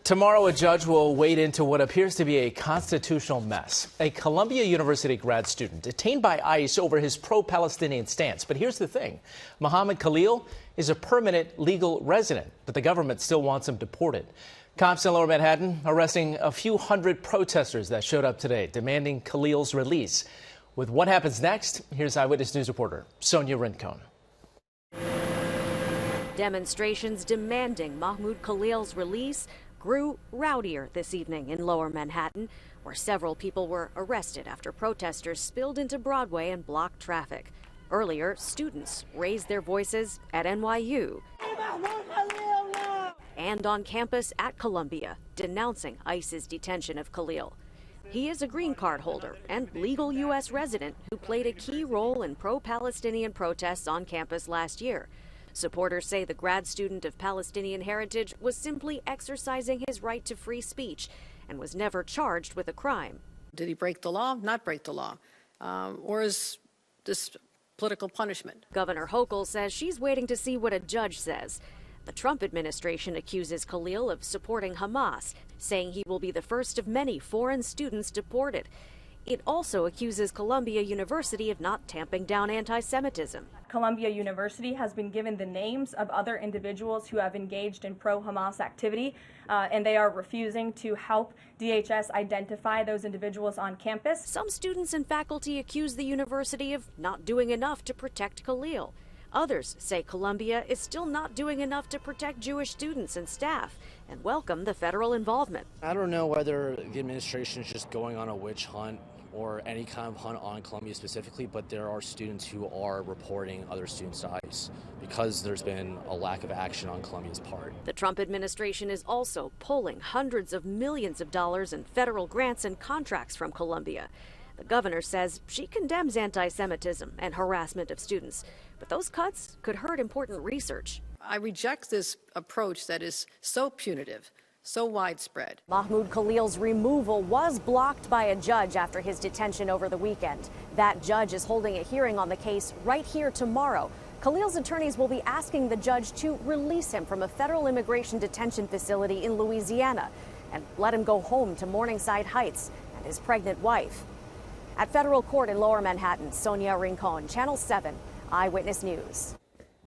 Tomorrow, a judge will wade into what appears to be a constitutional mess. A Columbia University grad student detained by ICE over his pro-Palestinian stance. But here's the thing. Mahmoud Khalil is a permanent legal resident, but the government still wants him deported. Cops in Lower Manhattan arresting a few hundred protesters that showed up today, demanding Khalil's release. With what happens next, here's Eyewitness News reporter Sonia Rincon. Demonstrations demanding Mahmoud Khalil's release grew rowdier this evening in Lower Manhattan, where several people were arrested after protesters spilled into Broadway and blocked traffic. Earlier, students raised their voices at NYU and on campus at Columbia, denouncing ICE's detention of Khalil. He is a green card holder and legal U.S. resident who played a key role in pro-Palestinian protests on campus last year. Supporters say the grad student of Palestinian heritage was simply exercising his right to free speech and was never charged with a crime. Did he break the law? Not break the law? Or is this political punishment? Governor Hochul says she's waiting to see what a judge says. The Trump administration accuses Khalil of supporting Hamas, saying he will be the first of many foreign students deported. It also accuses Columbia University of not tamping down anti-Semitism. Columbia University has been given the names of other individuals who have engaged in pro-Hamas activity, and they are refusing to help DHS identify those individuals on campus. Some students and faculty accuse the university of not doing enough to protect Khalil. Others say Columbia is still not doing enough to protect Jewish students and staff and welcome the federal involvement. I don't know whether the administration is just going on a witch hunt or any kind of hunt on Columbia specifically, but there are students who are reporting other students to ICE because there's been a lack of action on Columbia's part. The Trump administration is also pulling hundreds of millions of dollars in federal grants and contracts from Columbia. The governor says she condemns anti-Semitism and harassment of students, but those cuts could hurt important research. I reject this approach that is so punitive, so widespread. Mahmoud Khalil's removal was blocked by a judge after his detention over the weekend. That judge is holding a hearing on the case right here tomorrow. Khalil's attorneys will be asking the judge to release him from a federal immigration detention facility in Louisiana and let him go home to Morningside Heights and his pregnant wife. At federal court in Lower Manhattan, Sonia Rincon, Channel 7, Eyewitness News.